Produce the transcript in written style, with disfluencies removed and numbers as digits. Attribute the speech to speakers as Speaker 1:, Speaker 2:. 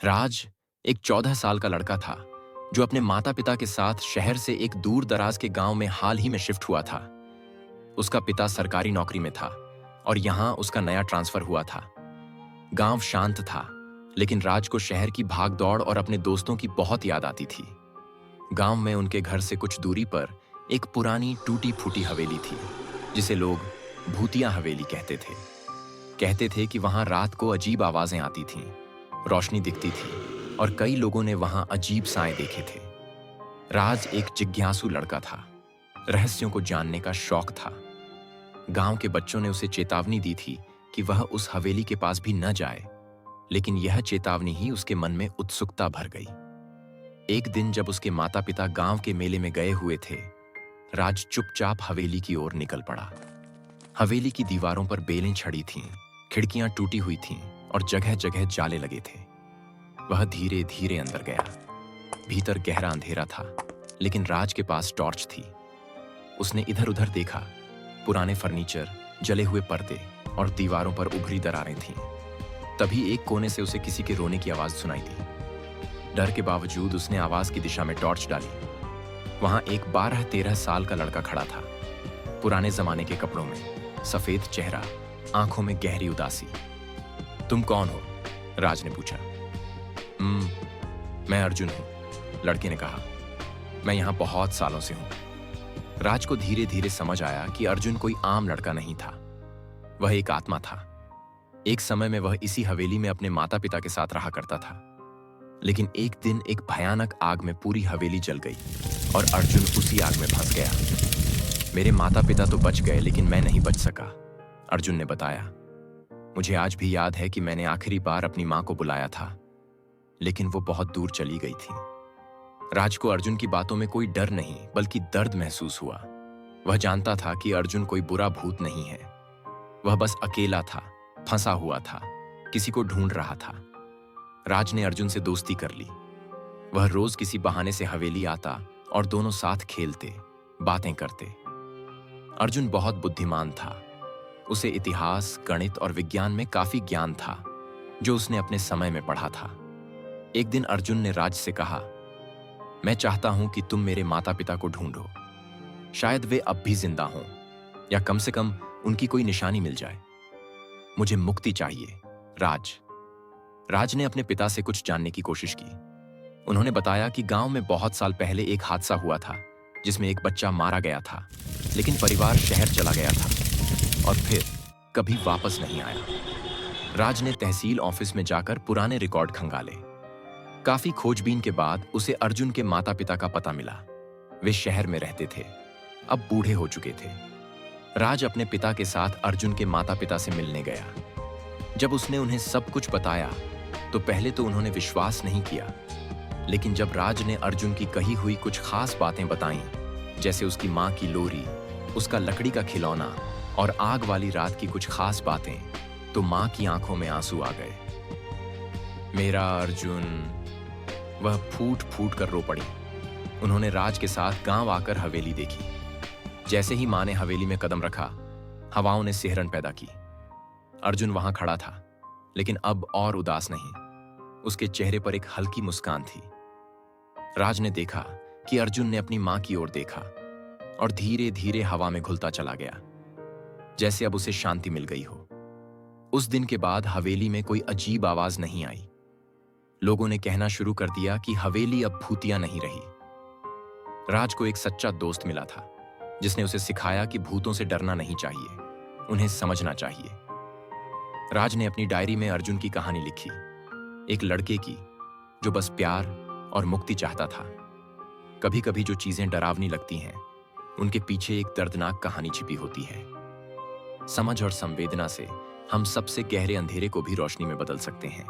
Speaker 1: राज एक 14 साल का लड़का था जो अपने माता पिता के साथ शहर से एक दूर दराज के गांव में हाल ही में शिफ्ट हुआ था। उसका पिता सरकारी नौकरी में था और यहां उसका नया ट्रांसफर हुआ था। गांव शांत था, लेकिन राज को शहर की भागदौड़ और अपने दोस्तों की बहुत याद आती थी। गांव में उनके घर से कुछ दूरी पर एक पुरानी टूटी फूटी हवेली थी, जिसे लोग भूतिया हवेली कहते थे। कहते थे कि वहां रात को अजीब आवाजें आती थीं, रोशनी दिखती थी और कई लोगों ने वहां अजीब साए देखे थे। राज एक जिज्ञासु लड़का था, रहस्यों को जानने का शौक था। गांव के बच्चों ने उसे चेतावनी दी थी कि वह उस हवेली के पास भी न जाए, लेकिन यह चेतावनी ही उसके मन में उत्सुकता भर गई। एक दिन जब उसके माता पिता गांव के मेले में गए हुए थे, राज चुपचाप हवेली की ओर निकल पड़ा। हवेली की दीवारों पर बेलें छड़ी थीं, खिड़कियां टूटी हुई थीं और जगह जगह जाले लगे थे। वह धीरे धीरे अंदर गया। भीतर गहरा अंधेरा था, लेकिन राज के पास टॉर्च थी। उसने इधर उधर देखा। पुराने फर्नीचर, जले हुए पर्दे और दीवारों पर उभरी दरारें थीं। तभी एक कोने से उसे किसी के रोने की आवाज सुनाई दी। डर के बावजूद उसने आवाज की दिशा में टॉर्च डाली। वहां एक 12-13 साल का लड़का खड़ा था, पुराने जमाने के कपड़ों में, सफेद चेहरा, आंखों में गहरी उदासी। तुम कौन हो? राज ने पूछा। मैं अर्जुन हूं, लड़के ने कहा। मैं यहां बहुत सालों से हूं। राज को धीरे धीरे समझ आया कि अर्जुन कोई आम लड़का नहीं था। वह एक आत्मा था। एक समय में वह इसी हवेली में अपने माता पिता के साथ रहा करता था, लेकिन एक दिन एक भयानक आग में पूरी हवेली जल गई और अर्जुन उसी आग में फंस गया। मेरे माता पिता तो बच गए, लेकिन मैं नहीं बच सका, अर्जुन ने बताया। मुझे आज भी याद है कि मैंने आखिरी बार अपनी मां को बुलाया था, लेकिन वो बहुत दूर चली गई थी। राज को अर्जुन की बातों में कोई डर नहीं, बल्कि दर्द महसूस हुआ। वह जानता था कि अर्जुन कोई बुरा भूत नहीं है। वह बस अकेला था, फंसा हुआ था, किसी को ढूंढ रहा था। राज ने अर्जुन से दोस्ती कर ली। वह रोज किसी बहाने से हवेली आता और दोनों साथ खेलते, बातें करते। अर्जुन बहुत बुद्धिमान था। उसे इतिहास, गणित और विज्ञान में काफी ज्ञान था, जो उसने अपने समय में पढ़ा था। एक दिन अर्जुन ने राज से कहा, मैं चाहता हूं कि तुम मेरे माता पिता को ढूंढो। शायद वे अब भी जिंदा हों, या कम से कम उनकी कोई निशानी मिल जाए। मुझे मुक्ति चाहिए, राज ने अपने पिता से कुछ जानने की कोशिश की। उन्होंने बताया कि गांव में बहुत साल पहले एक हादसा हुआ था, जिसमें एक बच्चा मारा गया था, लेकिन परिवार शहर चला गया था और फिर कभी वापस नहीं आया। राज ने तहसील ऑफिस में जाकर पुराने रिकॉर्ड खंगाले। काफी खोजबीन के बाद उसे अर्जुन के माता पिता का पता मिला। वे शहर में रहते थे, अब बूढ़े हो चुके थे। राज अपने पिता के साथ अर्जुन के माता पिता से मिलने गया। जब उसने उन्हें सब कुछ बताया तो पहले तो उन्होंने विश्वास नहीं किया, लेकिन जब राज ने अर्जुन की कही हुई कुछ खास बातें बताईं, जैसे उसकी मां की लोरी, उसका लकड़ी का खिलौना और आग वाली रात की कुछ खास बातें, तो मां की आंखों में आंसू आ गए। मेरा अर्जुन, वह फूट फूट कर रो पड़ी। उन्होंने राज के साथ गांव आकर हवेली देखी। जैसे ही मां ने हवेली में कदम रखा, हवाओं ने सिहरन पैदा की। अर्जुन वहां खड़ा था, लेकिन अब और उदास नहीं। उसके चेहरे पर एक हल्की मुस्कान थी। राज ने देखा कि अर्जुन ने अपनी मां की ओर देखा और धीरे धीरे हवा में घुलता चला गया, जैसे अब उसे शांति मिल गई हो। उस दिन के बाद हवेली में कोई अजीब आवाज नहीं आई। लोगों ने कहना शुरू कर दिया कि हवेली अब भूतिया नहीं रही। राज को एक सच्चा दोस्त मिला था, जिसने उसे सिखाया कि भूतों से डरना नहीं चाहिए, उन्हें समझना चाहिए। राज ने अपनी डायरी में अर्जुन की कहानी लिखी, एक लड़के की जो बस प्यार और मुक्ति चाहता था। कभी कभी जो चीजें डरावनी लगती हैं, उनके पीछे एक दर्दनाक कहानी छिपी होती है। समझ और संवेदना से हम सबसे गहरे अंधेरे को भी रोशनी में बदल सकते हैं।